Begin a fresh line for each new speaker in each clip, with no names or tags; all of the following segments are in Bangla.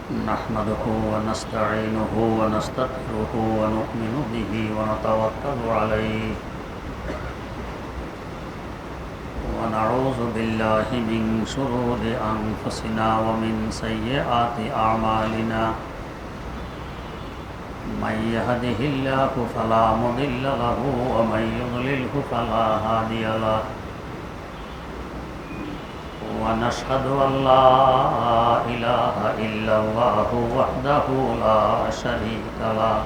نحمده ونستعينه ونستغفره ونؤمن به ونتوكل عليه ونعوذ بالله من شرور أنفسنا ومن سيئات أعمالنا من يهده الله فلا مضل له ومن يضلله فلا هادي له ونشهد أن لا إله إلا الله وحده لا شريك له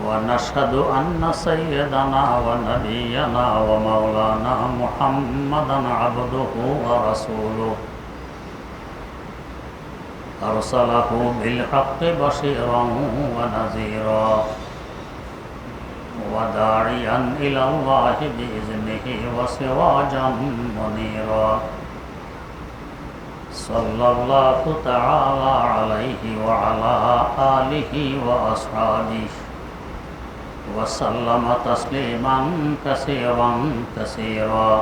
ونشهد أن سيدنا ونبينا ومولانا محمدا عبده ورسوله أرسله بالحق بشيرا ونذيرا وداعيا إلى الله بإذنه وسراجا منيرا صلى الله تعالى عليه وعلى آله وأصحابه وسلم تسليما كثيرا كثيرا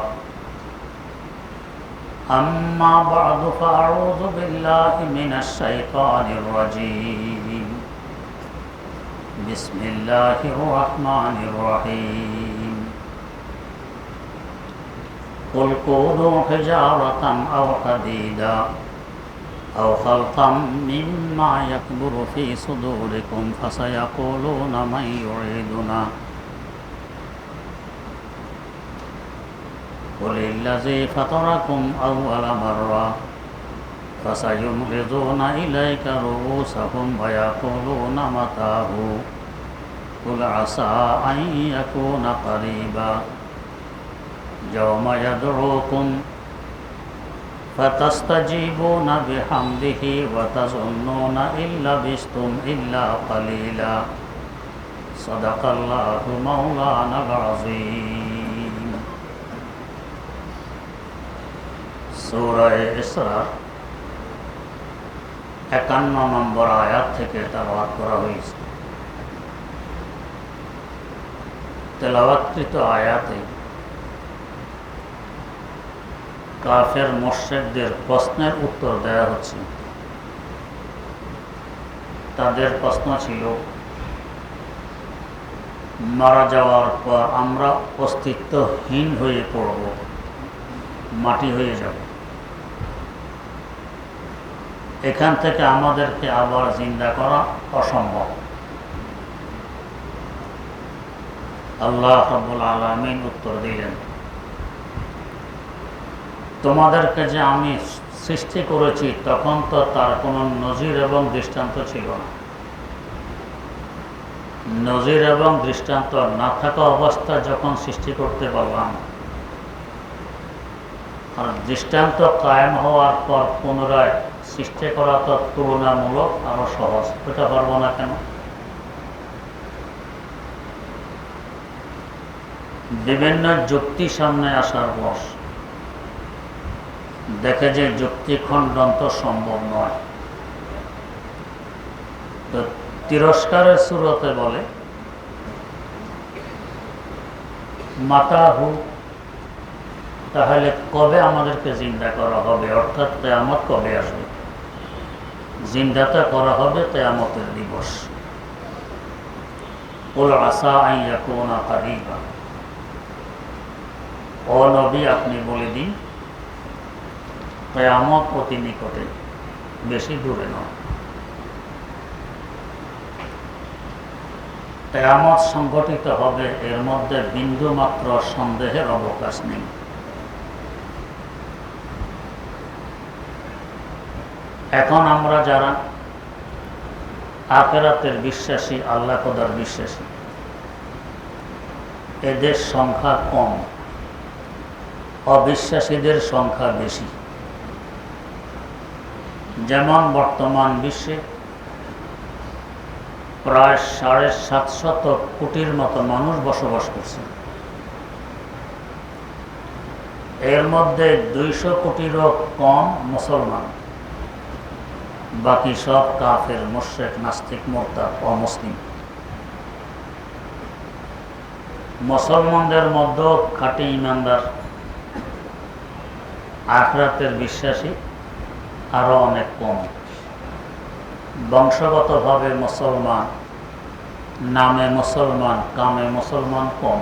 أما بعد فأعوذ بالله من الشيطان الرجيم بسم الله الرحمن الرحيم قل كونوا حجارة أو حديدا أو خلقا مما يكبر في صدوركم فسيقولون من يعيدنا قل الذي فطركم أول مرة فسينغضون إليك رؤوسهم ويقولون متاه قل عسى أن يكون قريبا يوم يدعوكم فتستجيبون بحمده وتظنون إن لبثتم إلا قليلا صدق الله مولانا العظيم سورة إسراء 51 নম্বর আয়াত থেকে তেলাওয়াত করা হয়েছে। তেলাওয়াতকৃত আয়াতে কাফের মুশরিকদের প্রশ্নের উত্তর দেয়া হচ্ছে। তাদের প্রশ্ন ছিল, মারা যাওয়ার পর আমরা অস্তিত্বহীন হয়ে পড়ব, মাটি হয়ে যাব, এখান থেকে আমাদেরকে আবার জিন্দা করা অসম্ভব। আল্লাহ রাব্বুল আলামিন উত্তর দিলেন, তোমাদেরকে যে আমি সৃষ্টি করেছি তখন তো তার কোনো নজির এবং দৃষ্টান্ত ছিল না। নজির এবং দৃষ্টান্ত না থাকা অবস্থা যখন সৃষ্টি করতে পারলাম, আর দৃষ্টান্ত কায়েম হওয়ার পর পুনরায় সৃষ্টি করা তো তুলনামূলক আরো সহজ, এটা পারবো না কেন? বিভিন্ন যুক্তি সামনে আসার পর দেখে যে যুক্তি খণ্ডন তো সম্ভব নয়, তো তিরস্কারের সুরতে বলে মাতাহু, তাহলে কবে আমাদেরকে জিন্দা করা হবে, অর্থাৎ কিয়ামত কবে আসবে? জিন্দাটা করা হবে কিয়ামতের দিবস। কুল আসা আন ইয়াকুনা কারীবা, ও নবী আপনি বলে দিন কিয়ামত অতি নিকটে, বেশি দূরে নয়। কিয়ামত সংঘটিত হবে, এর মধ্যে বিন্দু মাত্র সন্দেহের অবকাশ নেই। এখন আমরা যারা আখিরাতের বিশ্বাসী, আল্লাহ খোদার বিশ্বাসী, এদের সংখ্যা কম, অবিশ্বাসীদের সংখ্যা বেশি। যেমন বর্তমান বিশ্বে প্রায় 750 কোটির মতো মানুষ বসবাস করছে, এর মধ্যে 200 কোটিরও কম মুসলমান, বাকি সব কাফের, মুশরিক, নাস্তিক, মুরতাদ, অমুসলিম। মুসলমানদের মধ্যে খাঁটি ইমানদার, আখিরাতের বিশ্বাসী, আরো অনেক কম। বংশগতভাবে মুসলমান, নামে মুসলমান, কামে মুসলমান কম।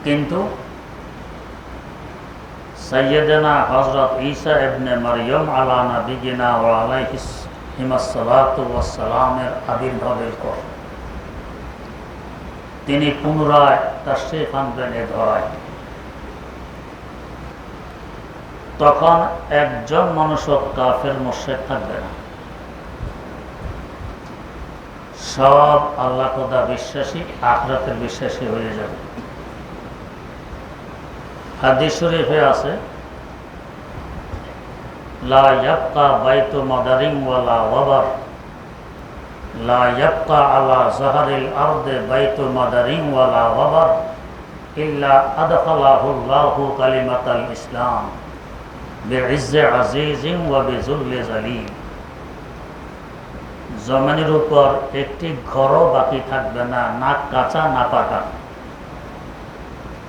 কিন্তু সাইয়্যিদানা হযরত ঈসা ইবনে মারইয়াম আলা নবিয়িনা ওয়া আলাইহিস সালাতু ওয়াস সালামের আবির্ভাবের পর তিনি পুনরায় তাশরীফ আনবেন এ ধরায়। তখন একজন মানুষও কাফের মুশরিক থাকবে না, সব আল্লাহ খোদা বিশ্বাসী, আখিরাতের বিশ্বাসী হয়ে যাবে। হাদিস শরীফে আছে, লা ইয়াবকা বাইতু মাদারিন ওয়ালা ওয়াবার, লা ইয়াবকা আলা যাহরিল আরদি বাইতু মাদারিন ওয়ালা ওয়াবার ইল্লা আদখালাহুল্লাহু কালিমাতাল ইসলাম বিইজ্জি আজিজিন ওয়া বিযুল্লি যালিম। জমিনের উপর একটি ঘরও বাকি থাকবে না, না কাঁচা না পাকা,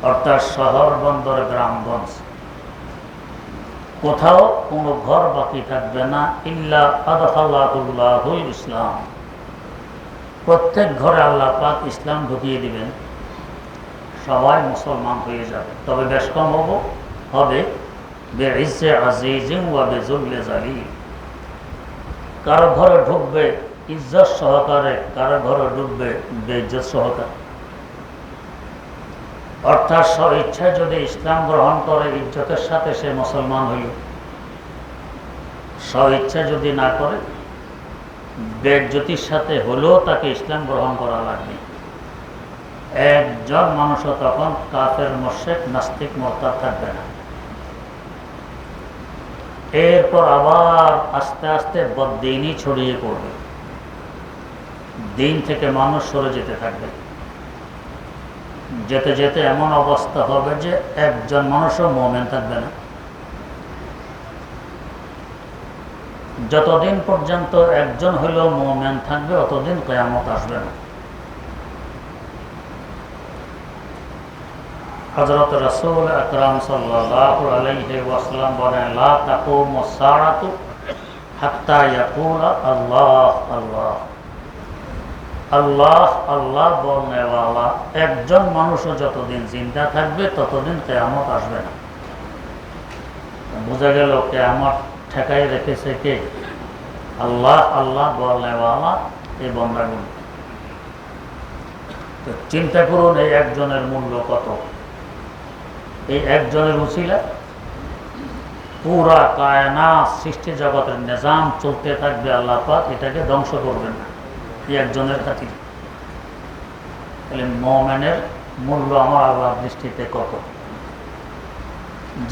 অর্থাৎ শহর বন্দর গ্রামগঞ্জ কোথাও কোনো ঘর বাকি থাকবে না, ইল্লা আদখালাহুল্লাহুল ইসলাম, প্রত্যেক ঘরে আল্লাহ পাক ইসলাম ঢুকিয়ে দিবেন, সবাই মুসলমান হয়ে যাবে। তবে বেশ কম হবে বিইজ্জি আজিজিন ওয়া বিযুল্লি যালিম। কারো ঘরে ঢুকবে ইজ্জত সহকারে, কারো ঘরে ঢুকবে বেইজ্জত সহকারে। অর্থাৎ স্ব ইচ্ছায় যদি ইসলাম গ্রহণ করে ইজ্জতের সাথে সে মুসলমান হইল, স্ব ইচ্ছা যদি না করে বেইজ্জতির সাথে হলেও তাকে ইসলাম গ্রহণ করা লাগবে। একজন মানুষও তখন কাফের মুশরিক নাস্তিক মুরতাদ থাকবে না। এরপর আবার আস্তে আস্তে বদ্দিনই ছড়িয়ে পড়বে, দিন থেকে মানুষ সরে যেতে থাকবে। যেতে যেতে এমন অবস্থা হবে যে একজন মানুষও মুমিন থাকবে না। যতদিন পর্যন্ত একজন হইলেও মুমিন থাকবে অতদিন কিয়ামত আসবে না। হযরত রাসূল আকরাম সাল্লাল্লাহু আলাইহি ওয়াসাল্লাম বলেন, লা তাকুমুস সাআতু হাত্তা ইয়াকুলা আল্লাহ আল্লাহ। আল্লাহ আল্লাহ বলনেওয়ালা একজন মানুষও যতদিন জিন্দা থাকবে ততদিন কিয়ামত আসবে না। বোঝা গেল কিয়ামত ঠেকাই রেখেছে কে? আল্লাহ আল্লাহ বলনেওয়ালা এই বান্দাগুলো। তো চিন্তা করুন এই একজনের মূল্য কত। এই একজনের উসিলা পুরা কায়নাত সৃষ্টি জগতের নিজাম চলতে থাকবে, আল্লাহ পাক এটাকে ধ্বংস করবেন না এই একজনের খাতিরে। তাহলে মুমিনের মূল্য আমার আল্লাহর দৃষ্টিতে কত।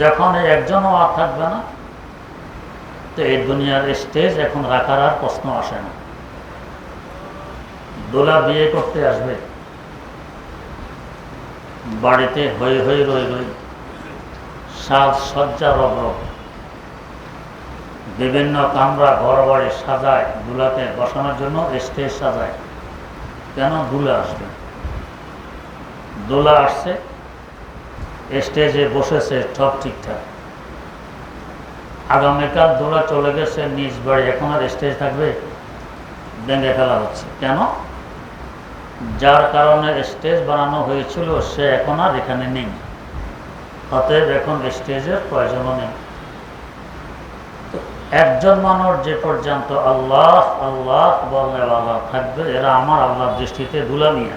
যখন এই একজনও আর থাকবে না তো এই দুনিয়ার স্টেজ এখন রাখার আর প্রশ্ন আসে না। দোলা বিয়ে করতে আসবে, বাড়িতে হই হই রই রই, সাজ সজ্জা রব রব, বিভিন্ন কামরা ঘর বাড়ি সাজায়, দুলাকে বসানোর জন্য স্টেজ সাজায়। কেন? দুলা আসবে। দোলা আসছে, স্টেজে বসেছে, সব ঠিকঠাক। আগামীকাল দোলা চলে গেছে নিজ বাড়ি, এখন আর স্টেজ থাকবে? ভেঙে ফেলা হচ্ছে। কেন? যার কারণে স্টেজ বানানো হয়েছিল সে এখন আর এখানে নেই, অতএব এখন স্টেজের প্রয়োজনও নেই। একজন মানুষ যে পর্যন্ত আল্লাহ আল্লাহ বলনেওয়ালা থাকবে, এরা আমার আল্লাহর দৃষ্টিতে দুলামিয়া।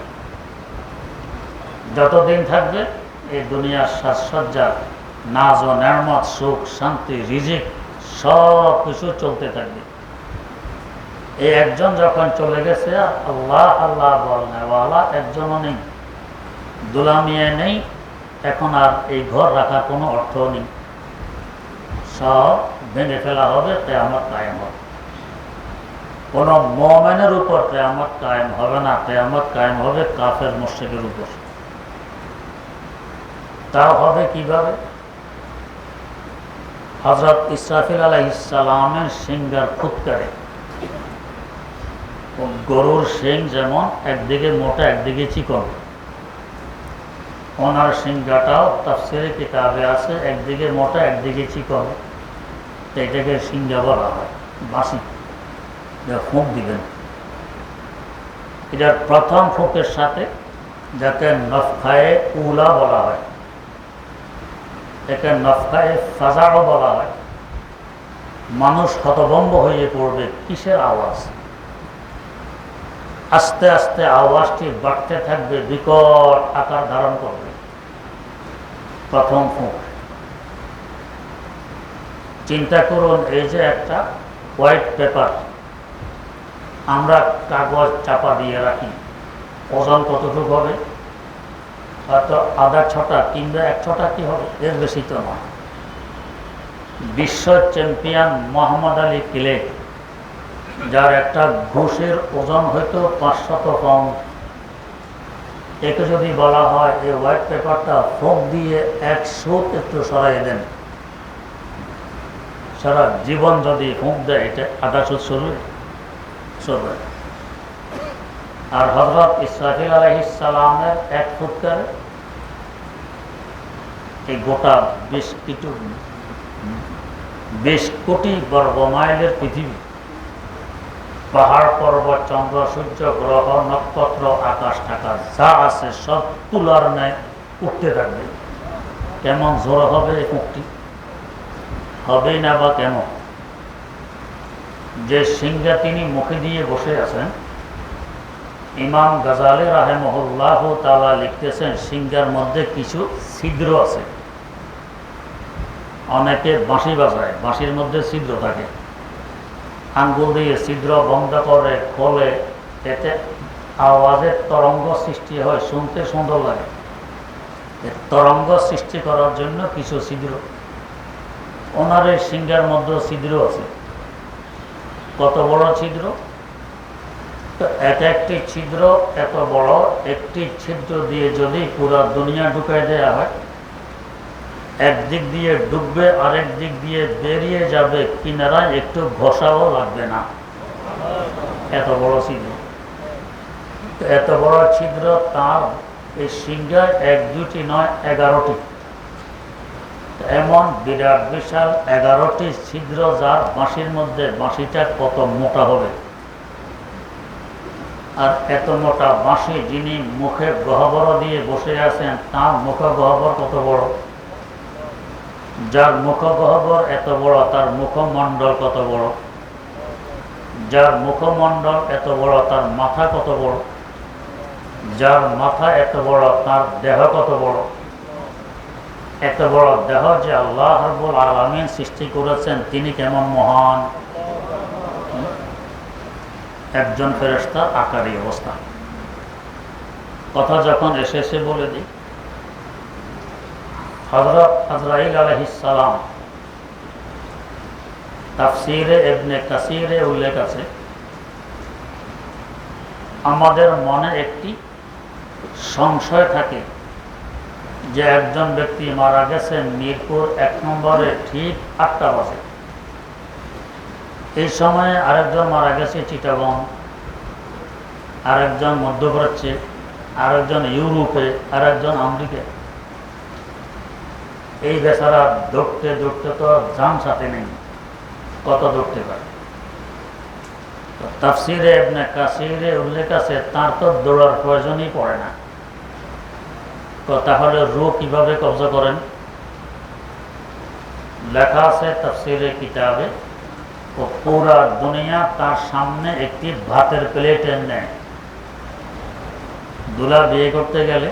যতদিন থাকবে এই দুনিয়ার সাজসজ্জা, নাজ ও নেয়ামত, সুখ শান্তি, রিজিক সব কিছু চলতে থাকবে। এই একজন যখন চলে গেছে, আল্লাহ আল্লাহ বলনেওয়ালা একজনও নেই, দুলামিয়া নেই, এখন আর এই ঘর রাখার কোনো অর্থ নেই, সব ভেঙে ফেলা হবে, কিয়ামত কায়েম হবে। কোন মুমিনের উপর কিয়ামত কায়েম হবে না, কিয়ামত কায়েম হবে কাফের মুশরিকের উপর। তাও হবে কিভাবে? হযরত ইসরাফিল আলাইহিস সালামের সিংহার ফুৎকারে, গরুর সিং যেমন একদিকে মোটা একদিকে চিকন, ওনার সিংহাটাও তাফসীরে কিতাবে আছে, একদিকে মোটা একদিকে চিকন, এটাকে সিংহা বলা হয়। বাঁশি ফুঁক দিবেন, এটার প্রথম ফুঁকের সাথে যাকে নফখায়ে উলা বলা হয়, একে নফখায়ে ফাজাও বলা হয়। মানুষ হতভম্ব হয়ে পড়বে, কিসের আওয়াজ? আস্তে আস্তে আওয়াজটি বাড়তে থাকবে, বিকট আকার ধারণ করবে। প্রথম ফুঁক। চিন্তা করুন, এই যে একটা হোয়াইট পেপার আমরা কাগজ চাপা দিয়ে রাখি, ওজন কতটুকু হবে? হয়তো আধা ছটা কিংবা এক ছটা, কি হবে? এর বেশি তো নয়। বিশ্ব চ্যাম্পিয়ন মোহাম্মদ আলী কিলে, যার একটা ঘুষের ওজন হয়তো 500 পাউন্ড, একে যদি বলা হয় এই হোয়াইট পেপারটা ফোক দিয়ে 100 একটু সরাই দেন, সারা জীবন যদি ফুঁক দেয়, এটা আধা সুদ সরবে। আর হযরত ইসরাফিল আলাইহিস সালামের এক ফুৎকারে এই গোটা 20 কোটি বর্গ মাইলের পৃথিবী, পাহাড় পর্বত চন্দ্র সূর্য গ্রহ নক্ষত্র আকাশ টাকা যা আছে সব তুলার ন্যায় উঠতে থাকবে। কেমন জোর হবে এই মুখটি? হবেই না বা কেন? যে সিংহা তিনি মুখে দিয়ে বসে আছেন, ইমাম গাজালি রাহিমাহুল্লাহ তাআলা লিখতেছেন, সিংহার মধ্যে কিছু ছিদ্র আছে। অনেকে বাঁশি বাজায়, বাঁশির মধ্যে ছিদ্র থাকে, আঙ্গুল দিয়ে ছিদ্র বন্ধ করে খোলে, এতে আওয়াজের তরঙ্গ সৃষ্টি হয়, শুনতে সুন্দর লাগে। তরঙ্গ সৃষ্টি করার জন্য কিছু ছিদ্র, ওনার এই সিংহার মধ্যে ছিদ্র আছে। কত বড় ছিদ্র? তো একটি ছিদ্র এত বড়, একটি ছিদ্র দিয়ে যদি পুরো দুনিয়া ঢুকাই দেওয়া হয়, একদিক দিয়ে ডুববে, আরেক দিক দিয়ে বেরিয়ে যাবে, কিনারায় একটু ঘষাও লাগবে না, এত বড় ছিদ্র। এত বড় ছিদ্র তার এই সিংহায় 1 2টি নয়, 11টি। এমন বিরাট বিশাল 11টি ছিদ্র, যার বাঁশির মধ্যে, বাঁশিটা কত মোটা হবে। আর এত মোটা বাঁশি যিনি মুখে গহ্বর দিয়ে বসে আছেন, তার মুখ গহ্বর কত বড়? যার মুখ গহ্বর এত বড়, তার মুখমণ্ডল কত বড়? যার মুখমণ্ডল এত বড়, তার মাথা কত বড়? যার মাথা এত বড়, তার দেহ কত বড়? এত বড় দেহ যে আল্লাহ রাব্বুল আলামিন সৃষ্টি করেছেন, তিনি কেমন মহান! একজন ফেরেশতার আকারী অবস্থা। কথা যখন এসেছে বলে দিই, হযরত আজরাইল আলাইহিস সালাম, তাফসীরে ইবনে কাসীরে উল্লেখ আছে, আমাদের মনে একটি সংশয় থাকে যে একজন ব্যক্তি মারা গেছেন মিরপুর 1 নম্বরে ঠিক 8টা বাজে, এই সময়ে আরেকজন মারা গেছে চিটাগং, আরেকজন মধ্যপ্রাচ্যে, আরেকজন ইউরোপে, আরেকজন আমেরিকায়। এই বেচারা দৌড়তে দৌড়তে তো জান সাথে নেই, কত দৌড়তে পারে। তাফসীরে ইবনে কাসীরে উল্লেখ আছে, তার তো দৌড়ার প্রয়োজনই পড়ে না। তো তাহলে রূহ কিভাবে কবজা করেন? লেখা আছে তাফসীরে কিতাবে, ও পুরা দুনিয়া তার সামনে একটি ভাতের প্লেটের নেয়। দুলা বিয়ে করতে গেলে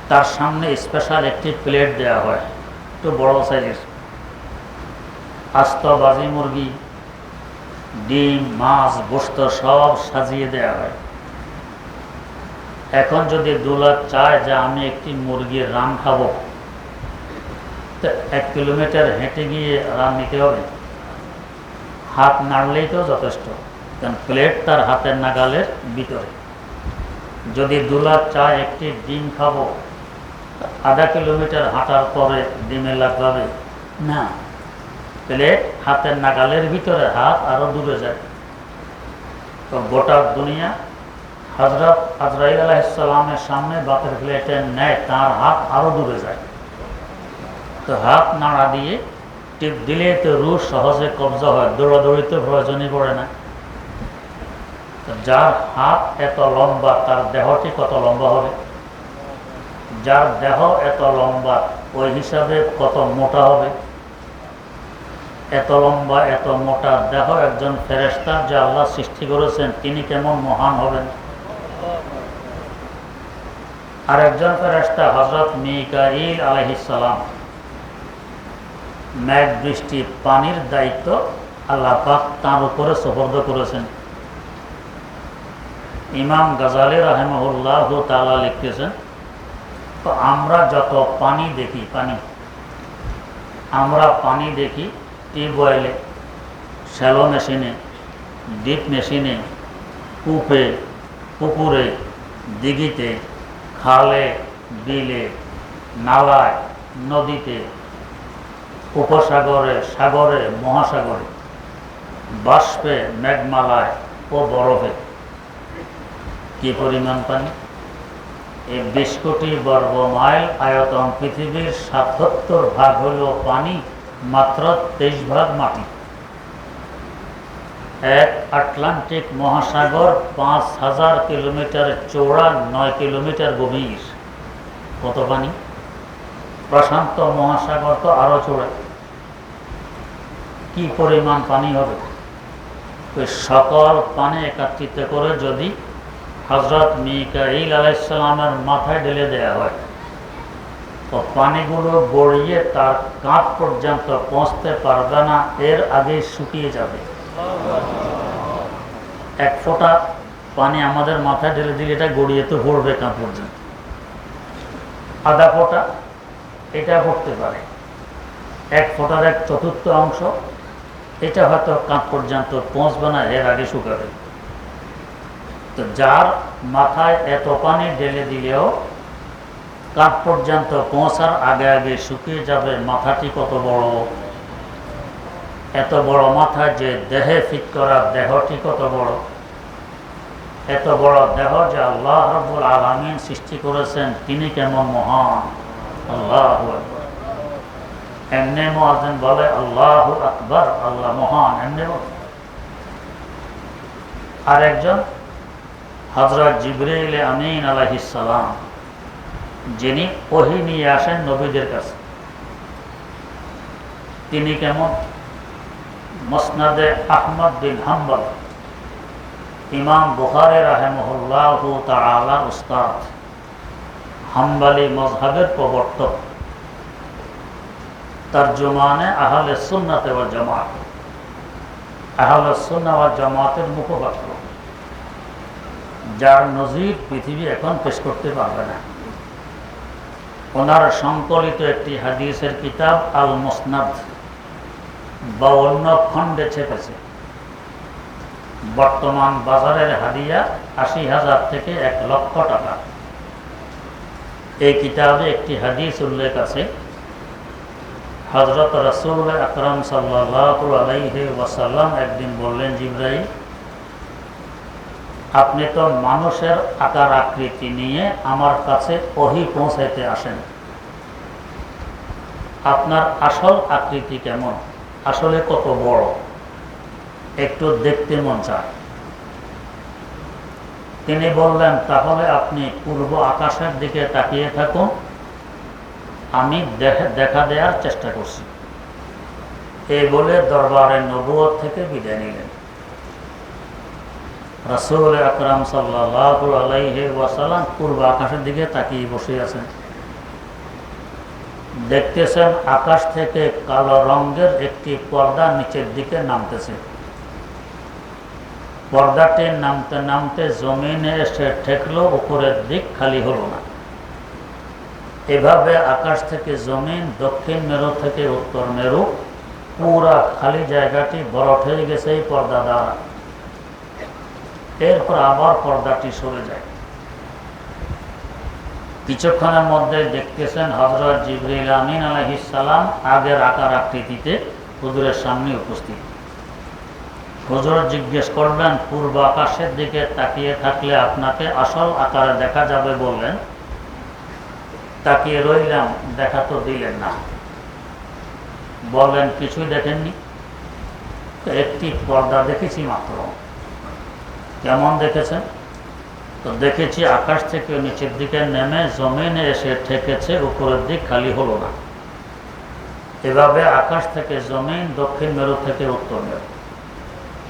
তার সামনে স্পেশাল একটি প্লেট দেওয়া হয়, একটু বড় সাইজের, আস্ত বাজি মুরগি, ডিম, মাছ, গোশত সব সাজিয়ে দেওয়া হয়। এখন যদি দুলা চায় যে আমি একটি মুরগির রান খাবো, তো 1 কিলোমিটার হেঁটে গিয়ে রান নিতে হবে, হাত নাড়লেই তো যথেষ্ট, কারণ প্লেট তার হাতের নাগালের ভিতরে। যদি দুলা চায় একটি ডিম খাবো, আধা কিলোমিটার হাঁটার পরে ডিমে লাগবে না, প্লেট হাতের নাগালের ভিতরে, হাত আরো দূরে যায়। তো গোটা দুনিয়া হযরত আজরাইল আলাইহিস সালামের সামনে বাতের প্লেটে নেয়, তার হাত আরো দূরে যায়। তো হাত নাড়া দিয়ে টিপ দিলে তো রুহ সহজে কবজা হয়, দৌড়াদৌড়িতে প্রয়োজনই পড়ে না। যার হাত এত লম্বা তার দেহটি কত লম্বা হবে? যার দেহ এত লম্বা ওই হিসাবে কত মোটা হবে? এত লম্বা এত মোটা দেহ একজন ফেরেশতা যে আল্লাহ সৃষ্টি করেছেন তিনি কেমন মহান হবেন। আর একজন ফেরেশতা হযরত মিকাঈল আলাইহিস সালাম, মেঘ বৃষ্টি পানির দায়িত্ব আল্লাহ পাক তার উপরে সুপর্দ করেছেন। ইমাম গাজালি রাহিমাহুল্লাহু তাআলা লিখতেছেন, তো আমরা যত পানি দেখি, আমরা পানি দেখি টিউবওয়েলে, শ্যালো মেশিনে, ডিপ মেশিনে, কূপে, পুকুরে, দিঘিতে, খালে, বিলে, নালায়, নদীতে, উপসাগরে, সাগরে, মহাসাগরে, বাষ্পে, মেঘমালায় ও বরফে। কি পরিমাণ পানি! এই 20 কোটি বর্গ মাইল আয়তন পৃথিবীর ৭৭ ভাগ হল পানি, মাত্র 23 ভাগ মাটি। এক আটলান্টিক মহাসাগর ৫,০০০ কিলোমিটার চওড়া, ৯ কিলোমিটার গভীর। কত পানি! প্রশান্ত মহাসাগর তো আরো চওড়া। কি পরিমাণ পানি হবে! ওই সকল পানি একত্রিত করে যদি হযরত মিকাঈল আলাইহিস সালামের মাথায় ঢেলে দেওয়া হয়, তো পানিগুলো গড়িয়ে তার কাঁধ পর্যন্ত পৌঁছতে পারবে না, এর আগে শুকিয়ে যাবে। এক ফোঁটা পানি আমাদের মাথায় ঢেলে দিলে এটা গড়িয়ে তো পড়বে কাঁধ পর্যন্ত। আধা ফোঁটা এটা পড়তে পারে, এক ফোঁটার 1/4 অংশ এটা হয়তো কাঁধ পর্যন্ত পৌঁছবে না, এর আগে শুকাবে। তো যার মাথায় এত পানি ঢেলে দিলেও কাঁধ পর্যন্ত পৌঁছার আগে আগে শুকিয়ে যাবে, মাথাটি কত বড়! এত বড় মাথা যে দেহে ফিট করা, দেহটি কত বড়! এত বড় দেহ যে আল্লাহ রাব্বুল আলামিন সৃষ্টি করেছেন তিনি কেমন মহান! আল্লাহু আকবার। এমনি মুয়াজ্জিন বলে আল্লাহু আকবার, আল্লাহ মহান, এমনি বলে। আর একজন হযরত জিবরাইল আমিন আলাইহিস সালাম, যিনি ওহী নিয়ে আসেন নবীদের কাছে, তিনি কেমন! মুসনাদে আহমদ বিন হাম্বল, ইমাম বুখারী রাহিমাহুল্লাহু তাআলার উস্তাদ, হাম্বলী মাযহাবের প্রবর্তক, তরজমানে আহলে সুন্নাত ওয়াল জামাত, আহলে সুন্নাহ ওয়াল জামাতের মুখপাত্র, যার নজির পৃথিবী এখন পেশ করতে পারবে না। ওনার সংকলিত একটি হাদিসের কিতাব আল মুসনাদ 52 খণ্ডে ছেপেছে। বর্তমান বাজারের হাদিয়া ৮০,০০০ থেকে ১,০০,০০০ টাকা। এই কিতাবে একটি হাদিস উল্লেখ আছে, হযরত রাসূল আকরাম সাল্লাল্লাহু আলাইহি ওয়াসাল্লাম একদিন বললেন, জিবরাইল, আপনি তো মানুষের আকার আকৃতি নিয়ে আমার কাছে ওহী পৌঁছাইতে আসেন, আপনার আসল আকৃতি কেমন, আসলে কত বড়, একটু দেখতে মন চায়। তিনি বললেন, তাহলে আপনি পূর্ব আকাশের দিকে তাকিয়ে থাকুন, আমি দেখা দেওয়ার চেষ্টা করছি। এই বলে দরবারে নবুয়ত থেকে বিদায় নিলেন। রাসূল আকরাম সাল্লাল্লাহু আলাইহি ওয়াসাল্লাম পূর্ব আকাশের দিকে তাকিয়ে বসে আছেন। দেখতেছেন আকাশ থেকে কালো রঙের একটি পর্দা নিচের দিকে নামতেছে। পর্দাটি নামতে নামতে জমিনে এসে ঠেকলো, উপরের দিক খালি হলো না। এভাবে আকাশ থেকে জমিন, দক্ষিণ মেরু থেকে উত্তর মেরু, পুরা খালি জায়গাটি বরফ হয়ে গেছে এই পর্দা দ্বারা। এরপর আবার পর্দাটি সরে যায়। কিছুক্ষণের মধ্যে দেখতেছেন হযরত জিবরাইল আমিন আলাইহিস সালাম আগের আকার আকৃতিতে হুজুরের সামনে উপস্থিত। হুজুর জিজ্ঞেস করলেন, পূর্ব আকাশের দিকে তাকিয়ে থাকলে আপনাকে আসল আকারে দেখা যাবে বললেন, তাকিয়ে রইলাম, দেখা তো দিলেন না। বললেন কিছুই দেখেননি? একটি পর্দা দেখেছি মাত্র। কেমন দেখেছেন? তো দেখেছি আকাশ থেকে নিচের দিকে নেমে জমিনে এসে ঠেকেছে, উপরের দিক খালি হলো না। এভাবে আকাশ থেকে জমিন, দক্ষিণ মেরু থেকে উত্তর মেরু,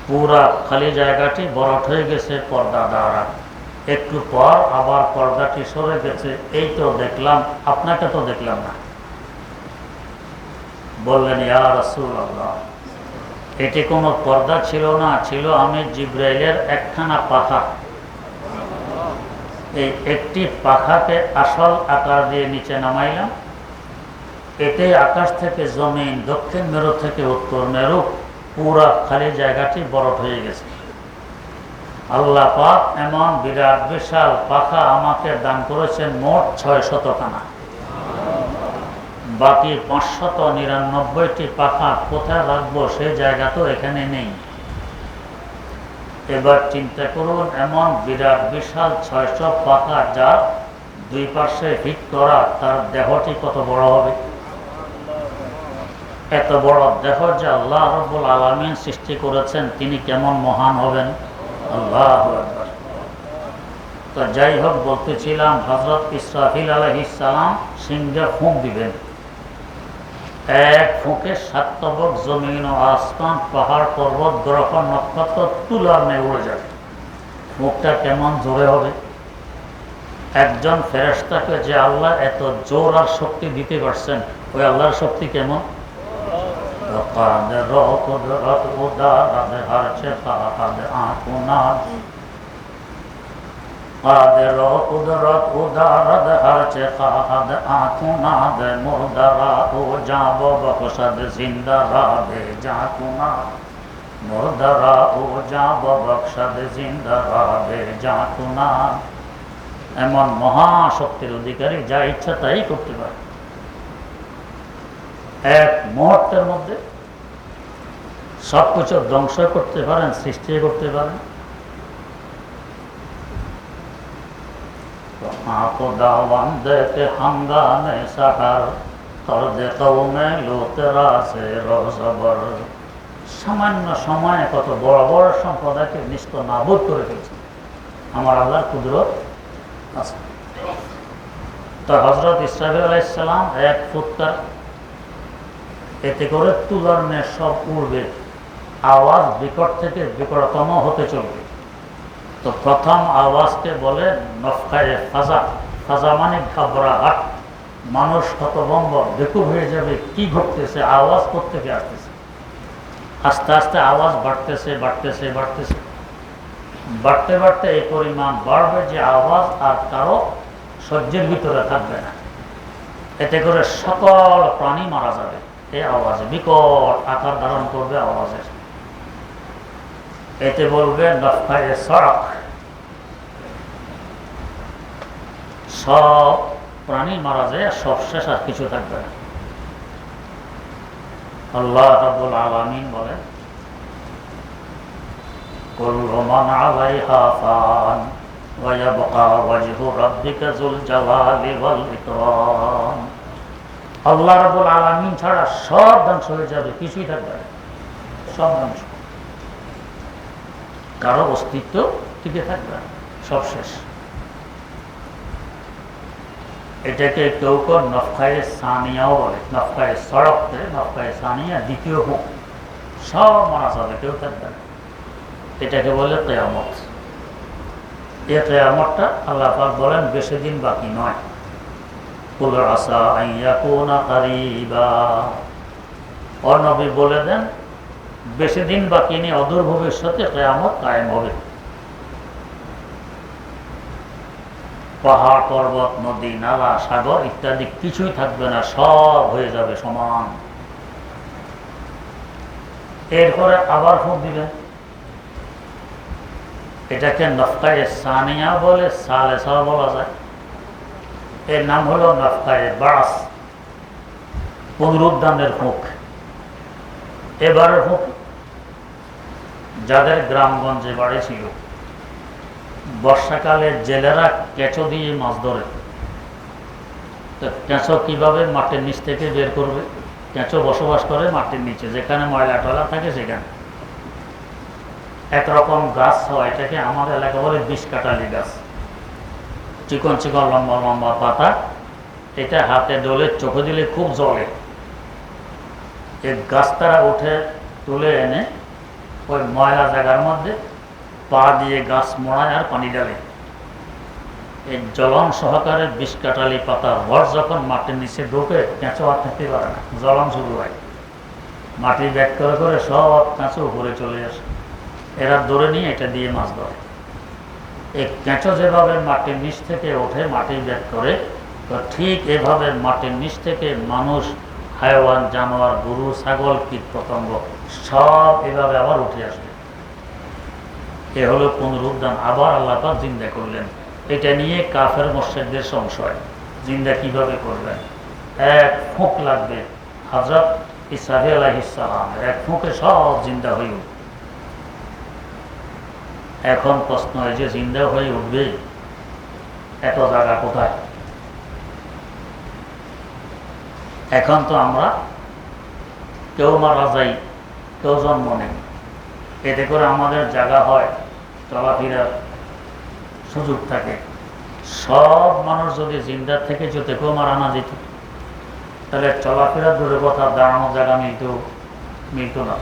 পুরা খালি জায়গাটি বরফ হয়ে গেছে পর্দা দ্বারা। একটু পর আবার পর্দাটি সরে গেছে। এই তো দেখলাম, আপনাকে তো দেখলাম না। বললেন, ইয়া রাসূলুল্লাহ, এটি কোনো পর্দা ছিল না, ছিল আমি জিবরাইলের একখানা পাখা। এই একটি পাখাকে আসল আকার দিয়ে নিচে নামাইলাম, এতে আকাশ থেকে জমিন, দক্ষিণ মেরু থেকে উত্তর মেরু, পুরা খালি জায়গাটি বরফ হয়ে গেছে। আল্লাহ পাক এমন বিরাট বিশাল পাখা আমাকে দান করেছেন মোট 600 খানা। বাকি 599টি পাখা কোথায় রাখবো সেই জায়গা তো এখানে নেই। এবার চিন্তা করুন, এমন বিরাট বিশাল 600 পাখা, যার দুই পাশে হিট করা, তার দেহটি কত বড় হবে? এত বড় দেহ যে আল্লাহ রাব্বুল আলামিন সৃষ্টি করেছেন, তিনি কেমন মহান হবেন! আল্লাহু আকবার। তো যাই হোক, বলতেছিলাম, হযরত ইসরাফিল আলাইহিস সালাম সিংহে ফুঁক দিবেন। এক ফুঁকে 7 তবক জমিন ও আসমান, পাহাড়, পর্বত, গ্রহ, নক্ষত্র তুলার ন্যায় উড়ে যাবে। ফুঁকটা কেমন জোরে হবে! একজন ফেরেশতাকে যে আল্লাহ এত জোর আর শক্তি দিতে পারছেন, ওই আল্লাহর শক্তি কেমন! এমন মহাশক্তির অধিকারী, যা ইচ্ছা তাই করতে পারে। এক মুহূর্তের মধ্যে সবকিছু ধ্বংস করতে পারেন, সৃষ্টি করতে পারেন। সামান্য সময়ে কত বড় বড় সম্প্রদায়কে নিস্ত নাবুদ করে ফেলছে। আমার আল্লাহর কুদরত আছে। তো হযরত ইসরাফিল আলাইহিস সালাম এক ফুৎকার, এতে করে তুলার ন্যায় সব উড়বে, আওয়াজ বিকট থেকে বিকটতম হতে চলবে। তো প্রথম আওয়াজকে বলে নফখায়ে ফাজা। ফাজা মানে ঘাবড়াহাট, মানুষ হতভম্ব, বেকুব হয়ে যাবে, কি ঘটতেছে, আওয়াজ কোত্থেকে আসতেছে। আস্তে আস্তে আওয়াজ বাড়তেছে বাড়তেছে বাড়তেছে, বাড়তে বাড়তে এই পরিমাণ বাড়বে যে আওয়াজ আর কারো সহ্যের ভিতরে থাকবে না। এতে করে সকল প্রাণী মারা যাবে। এই আওয়াজে বিকট আকার ধারণ করবে আওয়াজের। এতে বলবে নফখায়ে সড়ক, সব প্রাণী মারা যায়, সব শেষ, আর কিছু থাকবে না। আল্লাহ রাব্বুল আলামিন বলেন, কুল্লু মান আলাইহা ফান ওয়া ইয়াবকা ওয়াজহু রাব্বিকা যুল জালালি ওয়াল ইকরাম। আল্লাহ রাব্বুল আলামিন ছাড়া সব ধ্বংস হয়ে যাবে, কিছুই থাকবে না, সব ধ্বংস, কারো অস্তিত্ব টিকে থাকবে না, সব শেষ। এটাকে কেউ কেউ নফখায়ে সানিয়াও বলে। নফখায়ে সড়কতে নফখায়ে সানিয়া, দ্বিতীয় হুক, সব মারা যাবে, কেউ থাকবে না। এটাকে বলে কিয়ামত। এই কিয়ামতটা আল্লাহ পাক বলেন বেশি দিন বাকি নয়। কুল আসা আন ইয়াকুনা কারিবা। ও নবী বলে দেন, বেশি দিন বাকি নেই, অদূর ভবিষ্যতে কিয়ামত কায়েম হবে। পাহাড়, পর্বত, নদী, নালা, সাগর ইত্যাদি কিছুই থাকবে না, সব হয়ে যাবে সমান। এরপরে আবার ফুঁক দিবেন। এটাকে নফখায়ে সানিয়া বলে, সালেসা বলা যায়। এর নাম হলো নফখায়ে বাস, পুনরুদ্ধানের ফুঁক। এবারের ফুঁক যাদের গ্রামগঞ্জে বাড়ি ছিল, বর্ষাকালে জেলেরা কেঁচো দিয়ে মাছ ধরে। তো কেঁচো কিভাবে মাটির নিচ থেকে বের করবে? কেঁচো বসবাস করে মাটির নিচে, যেখানে ময়লা টলা থাকে সেখানে। একরকম গাছ হয়, এটাকে আমাদের এলাকা বলে 20 কাটালি গাছ, চিকন চিকন লম্বা লম্বা পাতা। এটা হাতে ডলে চোখে দিলে খুব জ্বলে। এই গাছ তারা উঠে তুলে এনে ওই ময়লা জায়গার মধ্যে পা দিয়ে গাছ মোড়ায় আর পানি ডালে। এই জ্বলন সহকারে 20 কাটালি পাতা ভর যখন মাটির নিচে ঢোকে, কেঁচো আর থাকতে পারে না, জ্বলন শুরু হয়। মাটি ব্যাক করে করে সব কেঁচো উপরে চলে আসে। এরা ধরে নিয়ে এটা দিয়ে মাছ ধরে। এই কেঁচো যেভাবে মাটির নিচ থেকে ওঠে, মাটি ব্যাক করে, তো ঠিক এভাবে মাটির নিচ থেকে মানুষ, হায়াওয়ান, জানোয়ার, গরু, ছাগল, কীট পতঙ্গ সব এভাবে আবার উঠে আসবে। এ হলো পুনরুদ্ধান। আবার আল্লাহ পাক জিন্দা করলেন। এটা নিয়ে কাফের মুশরিকদের সংশয়, জিন্দা কিভাবে করবেন? এক ফুঁক লাগবে। হযরত ইসরাফিল আলাইহিস সালামের এক ফুঁকে সব জিন্দা হয়ে উঠবে। এখন প্রশ্ন হয় যে জিন্দা হয়ে উঠবে, এত জায়গা কোথায়? এখন তো আমরা কেউ মারা যাই, কেউ জন্ম নেই, এতে করে আমাদের জায়গা হয়, চলাফেরার সুযোগ থাকে। সব মানুষ যদি জিন্দার থেকে যেতে কেউ মারা না যেত, তাহলে চলাফেরা দূরে কথা, দাঁড়ানোর জায়গা মিলত না।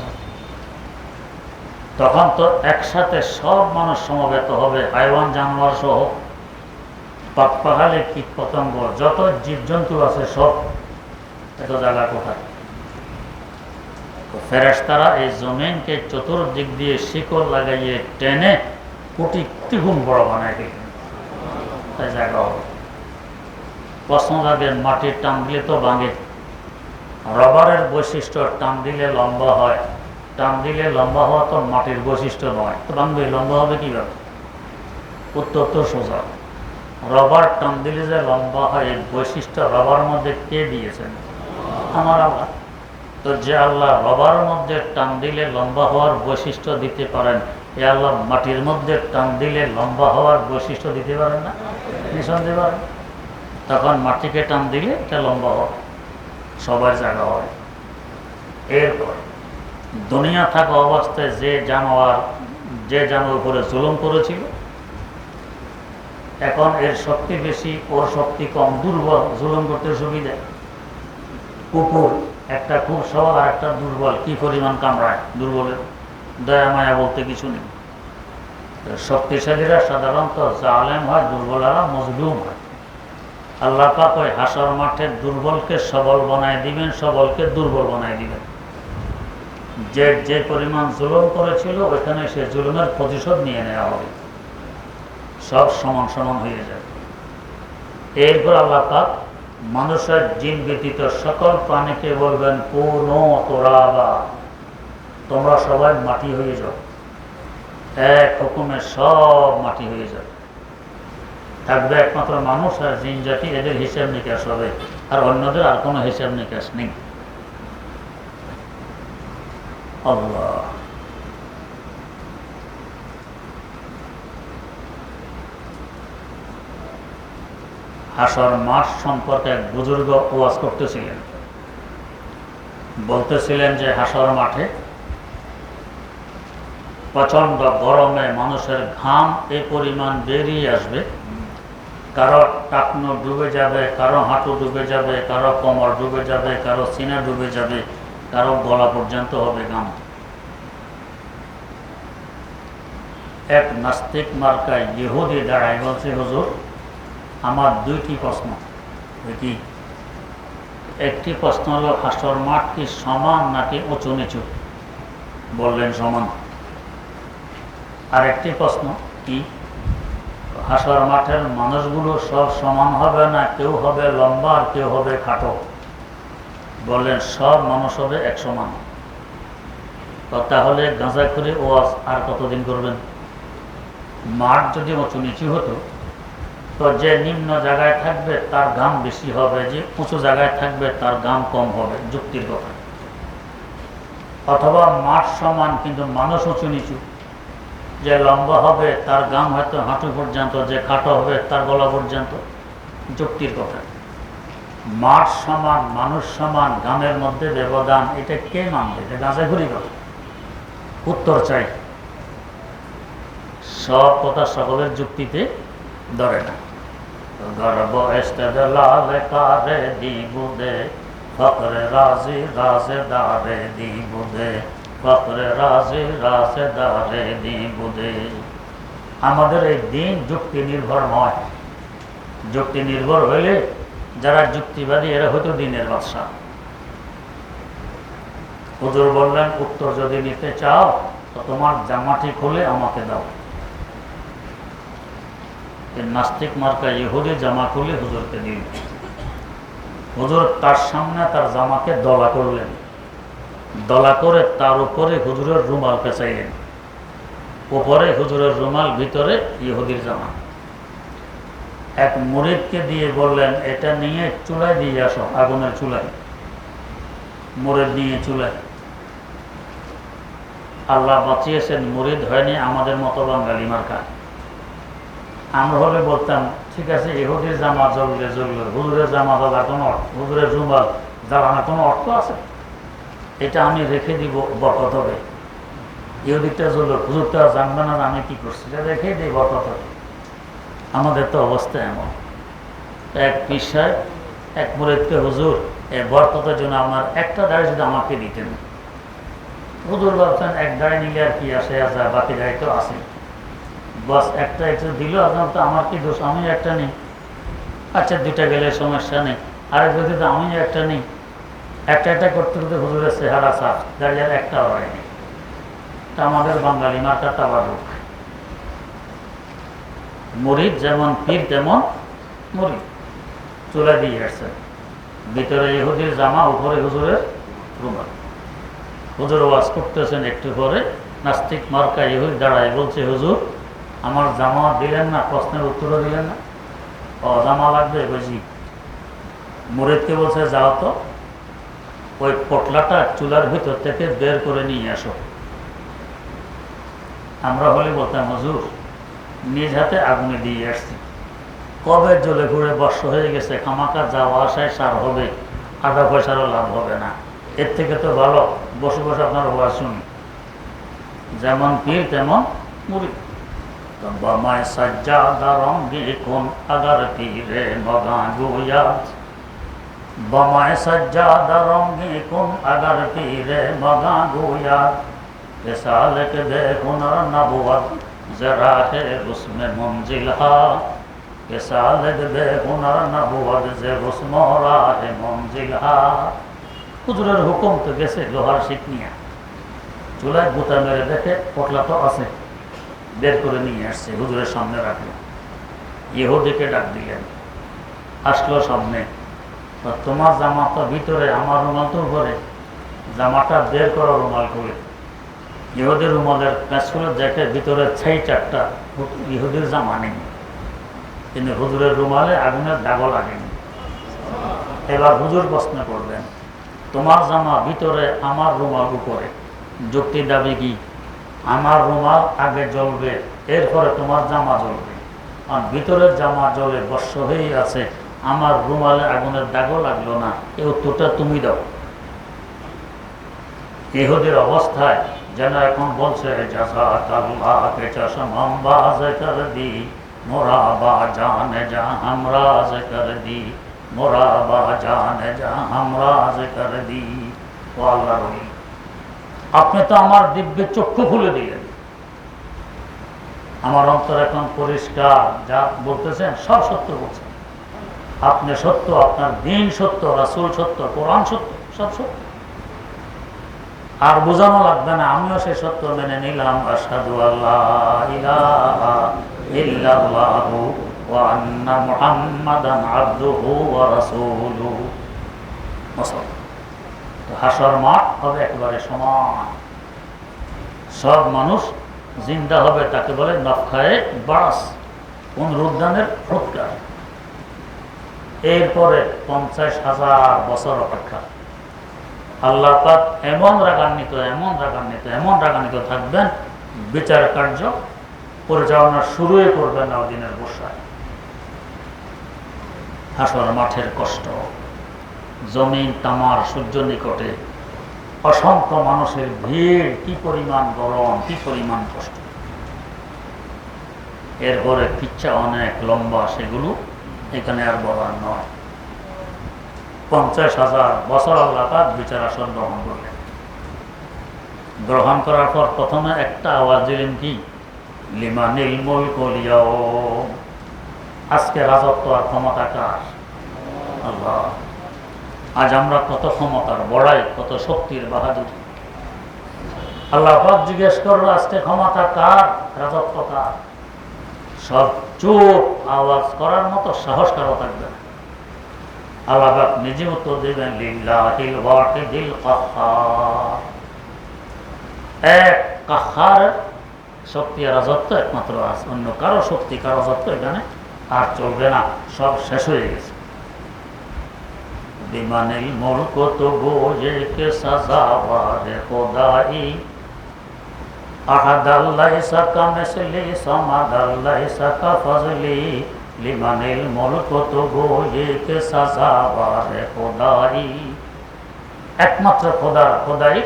তখন তো একসাথে সব মানুষ সমবেত হবে, হাইওয়ান, জানোয়ার সহ, পাকপাখালি, কীট পতঙ্গ, যত জীবজন্তু আছে সব। এত জায়গা কোথায়? ফেরেশতারা এই জমিনকে চতুর্দিক দিয়ে শিকল লাগাইয়ে টেনে কোটি গুণ বড় বানায় দিলেন, তাই জায়গা হবে। প্রশ্ন থাকে, মাটির টান দিলে তো ভাঙে। রবারের বৈশিষ্ট্য টান দিলে লম্বা হয়। টান দিলে লম্বা হওয়া তো মাটির বৈশিষ্ট্য নয়, তো ভাঙবে, লম্বা হবে কিভাবে? উত্তর তো সোজা। রবার টান দিলে যে লম্বা হয়, এই বৈশিষ্ট্য রবার মধ্যে কে দিয়েছেন? আমার আল্লাহ। তো যে আল্লাহ রবার মধ্যে টান দিলে লম্বা হওয়ার বৈশিষ্ট্য দিতে পারেন, এ আল্লাহ মাটির মধ্যে টান দিলে লম্বা হওয়ার বৈশিষ্ট্য দিতে পারেন না? নিঃসন্দেহে পারেন। তখন মাটিকে টান দিলে এটা লম্বা হয়, সবার জায়গা হয়। এরপর দুনিয়া থাকা অবস্থায় যে জানোয়ার উপরে জুলুম করেছিল, এখন এর শক্তি বেশি, ওর শক্তি কম, দুর্বল, জুলুম করতে সুবিধা। কুকুর একটা খুব সবল আর একটা দুর্বল, কি পরিমাণ কামড়ায়! দুর্বলের দয়া মায়া বলতে কিছু নেই। শক্তিশালীরা সাধারণত জালেম হয়, দুর্বলেরা মজলুম হয়। আল্লাহ পাক ওই হাসর মাঠে দুর্বলকে সবল বানায় দিবেন, সবলকে দুর্বল বানায় দিবেন। যে পরিমাণ জুলুম করেছিল, ওইখানে সে জুলুমের প্রতিশোধ নিয়ে নেওয়া হবে, সব সমান সমান হয়ে যাবে। এরপর আল্লাহ পাক মানুষের জিন ব্যতীত সকল প্রাণীকে বলবেন, কুনু তুরাবা, তোমরা সবাই মাটি হয়ে যাও। এক হুকুমে সব মাটি হয়ে যাবে। থাকবে একমাত্র মানুষ আর জিন জাতি, এদের হিসাব নিকাশ হবে, আর অন্যদের আর কোনো হিসাব নিকাশ নেই। আল্লাহ। হাসর মাঠ সম্পর্কে এক বুজুর্গ ওয়াজ করতেছিলেন। বলতেছিলেন যে হাসর মাঠে প্রচন্ড গরমে মানুষের ঘাম এই পরিমাণ বেরিয়ে আসবে, কারো টাকনো ডুবে যাবে, কারো হাঁটু ডুবে যাবে, কারো কোমর ডুবে যাবে, কারো সিনা ডুবে যাবে, কারো গলা পর্যন্ত হবে ঘাম। এক নাস্তিক মার্কায় ইহুদি দাঁড়ায় বলছে, হুজুর, আমার দুইটি প্রশ্ন। কি? একটি প্রশ্ন হলো, হাসর মাঠ কি সমান নাকি উঁচু নিচু? বললেন সমান। আর একটি প্রশ্ন কি, হাসর মাঠের মানুষগুলো সব সমান হবে না, কেউ হবে লম্বা আর কেউ হবে খাটো? বললেন সব মানুষ হবে এক সমান। তাহলে গাঁজা করে ওয়াজ আর কতদিন করবেন? মাঠ যদি উঁচু নিচু হতো, তো যে নিম্ন জায়গায় থাকবে তার ঘাম বেশি হবে, যে উঁচু জায়গায় থাকবে তার ঘাম কম হবে, যুক্তির কথা। অথবা মাঠ সমান কিন্তু মানুষ উঁচু নিচু, যে লম্বা হবে তার গাম হয়তো হাঁটু পর্যন্ত, যে খাটো হবে তার গলা পর্যন্ত। যুক্তির কথা। মাঠ সমান, মানুষ সমান, গামের মধ্যে ব্যবধান, এটা কে মানবে? এটা গাঁজাখুরি কথা। উত্তর চাই। সব কথা সকলের যুক্তিতে ধরে না। গর্ব ইস্তেদলাল কারে দিবুদে, ফকরে রাজি রাজেদারে দিবুদে, ফকরে রাজি রাজেদারে দিবুদে। আমাদের এই দিন যুক্তি নির্ভর নয়। যুক্তি নির্ভর হইলে যারা যুক্তিবাদী এরা হয়তো দিনের বাদশা। হুজুর বললেন, উত্তর যদি নিতে চাও তো তোমার জামাটি খুলে আমাকে দাও। নাস্তিক মার্কা ইহুদি জামা খুলে হুজুরকে দিল। হুজুর তার সামনে তার জামাকে দলা করলেন, দলা করে তার উপরে হুজুরের রুমাল পেঁচাইলেন। উপরে হুজুরের রুমাল, ভিতরে ইহুদির জামা। এক মুরিদকে দিয়ে বললেন, এটা নিয়ে চুলায় দিয়ে আসো, আগুনের চুলায়। মুরিদ নিয়ে চুলায়। আল্লাহ বাঁচিয়েছেন, মুরিদ হয়নি আমাদের মতো বাঙালি মার্কা। আমরা হলে বলতাম, ঠিক আছে ইহুদির জামা জ্বললে জ্বলল, হুজুরের জামা জ্বলার কোনো অর্থ, হুজুরের রুমাল জ্বালানোর কোনো অর্থ আছে? এটা আমি রেখে দিব, বরকত হবে। ইহুদিটা জ্বলল, হুজুরটা জানবে না আমি কি করছি, এটা রেখে দিই, বরকত হবে। আমাদের তো অবস্থা এমন। এক পিসায় এক মুরিদকে, হুজুর এই বরকতের জন্য আমার একটা দাড়ি যদি আমাকে দিতেন। হুজুর ভাবছেন এক দাড়ি নিলে আর কি আসে, বাকি দাড়ি তো আছে, বাস একটা একটু দিল, আপনার তো আমার কি দোষ, আমি একটা নেই। আচ্ছা দুইটা গেলে সমস্যা নেই, আরেক যদি তো আমি একটা নেই। একটা একটা করতে করতে হুজুরের চেহারা সাফ, দাঁড়িয়ে একটা হয়নি। তা আমাদের বাঙালি মার্কা তাবারুক। মুরিদ যেমন পীর তেমন মুরিদ। চুলা দিয়ে আসছে, ভিতরে ইহুদির জামা, উপরে হুজুরের রুমাল। হুজুর ওয়াজ করতেছেন, একটু পরে নাস্তিক মার্কা ইহুদি দাঁড়ায় বলছে, হুজুর আমার জামা দিলেন না, প্রশ্নের উত্তরও দিলেন না। ও জামা লাগবে বুঝি। মুরিদকে বলছে, যাও তো ওই পটলাটা চুলার ভিতর থেকে বের করে নিয়ে আসো। আমরা হলে বলতাম, হুজুর নিজ হাতে আগুনে দিয়ে আসছি, কবে জ্বলে ঘুরে বর্ষ হয়ে গেছে, খামাকা যাওয়া আসায় সার হবে, আধা পয়সারও লাভ হবে না। এর থেকে তো ভালো বসে বসে আপনার ওয়াজ শুনি। যেমন পীর তেমন মুরিদ। बमाए सज्जादा रंगी कुन अगर पीरे मगा गोयात, बमाए सज्जादा रंगी कुन अगर पीरे मगा गोयात, सालक दे हुनर नबुवत जरा है उसमें मंजिल हा, सालक दे हुनर नबुवत जे उसमें राह मंजिल हा। হুজুরের হুকুম তো গেছে লোহার শিক নিয়ে, চুলায় গুতা মেরে দেখে পটলা তো আছে, বের করে নিয়ে আসছে, হুজুরের সামনে রাখলো। ইহুদিকে ডাক দিলেন, আসলো সামনে। তোমার জামা তো ভিতরে, আমার রুমাল তো উপরে, জামাটা বের করো রুমাল করে। ইহুদির রুমালের প্যাঁচগুলো দেখে ভিতরে ছাই চারটা, ইহুদির জামা নেই, কিন্তু হুজুরের রুমালে আগুনের দাগও লাগেনি। এবার হুজুর প্রশ্ন করবেন, তোমার জামা ভিতরে, আমার রুমাল উপরে, যুক্তি দাবি কি? আমার রুমাল আগে জ্বলবে, এরপরে তোমার জামা জ্বলবে। আর ভিতরের জামা জ্বলে বর্ষ হয়েই আছে, আমার রুমালে আগুনের দাগও লাগলো না, এই উত্তরটা তুমি দাও। ইহুদির অবস্থায় যেন এখন বলছে, মোরা বা জানে যা হামরাজ কর দি, মোরা বা জানে যা হামরাজ কর দি। ও আল্লাহ, আপনি তো আমার দিব্য চক্ষু খুলে দিলেন, আমার অন্তর এখন পরিষ্কার। যা বলতেছেন সব সত্য বলছেন, আপনি সত্য, আপনার দিন সত্য, রাসূল সত্য, কোরআন সত্য, সব সত্য। আর বোঝানো লাগবে না, আমিও সেই সত্য মেনে নিলাম। আশহাদু আল্লা ইলাহা ইল্লাল্লাহু ওয়া আন্না মুহাম্মাদান আবদুহু ওয়া রাসূলুহু। হাসর মাঠ হবে একেবারে সমান, সব মানুষ জিন্দা হবে, তাকে বলে নফখায়ে বাস, পুনরুদ্ধানের ফুৎকার। এরপরে 50,000 বছর অপেক্ষা। আল্লাহ পাক এমন রাগান্বিত, এমন রাগান্বিত, এমন রাগান্বিত থাকবেন বিচার কার্য পরিচালনা শুরুই করবে না ওই দিনের বসায়। হাসর মাঠের কষ্ট, জমিন তামার সূর্য নিকটে অসংখ্য মানুষের ভিড়, কি পরিমাণ গরম, কি পরিমাণ কষ্ট। এরপরে কিচ্ছা অনেক লম্বা, সেগুলো এখানে আর বলার নয়। 50,000 বছর আল্লাহ পাক বিচার আসর গ্রহণ করলেন। গ্রহণ করার পর প্রথমে একটা আওয়াজ দিলেন, কি? লিমানিল মুলকুল ইয়াউম। আজকে রাজত্ব আর ক্ষমতা কার? আল্লাহ। আজ আমরা কত ক্ষমতার বড়াই, কত শক্তির বাহাদুর। আল্লাহ পাক জিজ্ঞেস করলো, আজকে ক্ষমতা কার, রাজত্ব কার? সব চুপ, আওয়াজ করার মতো সাহস কারো থাকবে না। আল্লাহ পাক নিজে উত্তর দিবেন, লিল্লাহিল ওয়াহিদিল কাহ্হার। এক কাহ্হার শক্তি আর রাজত্ব একমাত্র আছে, অন্য কারো শক্তি, কারো রাজত্ব এখানে আর চলবে না, সব শেষ হয়ে গেছে। বিমানিল মুলক তবু যে কে সাজাওয়ারে খোদাই, আহাদ লাইসা কামিসলি সামাদ লাইসা কাফজলি, লিমানিল মুলক তবু যে কে সাজাওয়ারে খোদাই। একমাত্র খোদার খোদাই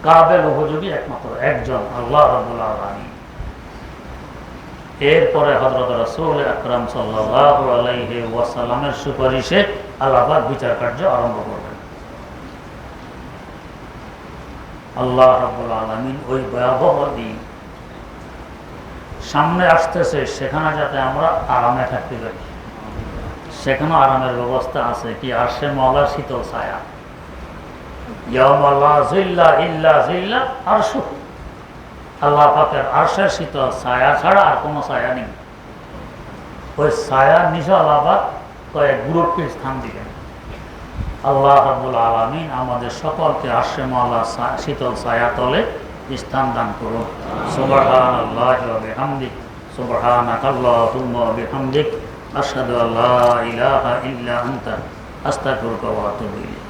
কাবেল উপযোগী একমাত্র একজন, আল্লাহ রাব্বুল আলামিন। এরপরে হযরত রাসূল আকরাম সাল্লাল্লাহু আলাইহি ওয়াসাল্লামের সুপারিশে আল্লাহ পাক বিচার কার্য আরম্ভ করবেন। আল্লাহ রাব্বুল আলামিন ওই ভয়াবহ দিন সামনে আসতেছে, সেখানে যাতে আমরা আরামে থাকতে পারি, সেখানে আরামের ব্যবস্থা আছে। কি? আরশে মাওলার শীতল ছায়া। ইয়াউমা লা যিল্লা ইল্লা যিল্লা আরশু। আল্লাহ পাকের আরশের শীতল ছায়া ছাড়া আর কোনো ছায়া নেই। ওই ছায়ার নিচে আল্লাহ পাক কয়েক গ্রুপকে স্থান দিলেন। আল্লাহ রাব্বুল আলামিন আমাদের সকলকে আরশে মাওলার শীতল ছায়া তলে স্থান দান করুন। সুবহানাল্লাহি ওয়া বিহামদিহি, সুবহানাকাল্লাহুম্মা ওয়া বিহামদিক, আশহাদু আল্লা ইলাহা ইল্লা আনতা, আস্তাগফিরুকা ওয়া আতুবু ইলাইক।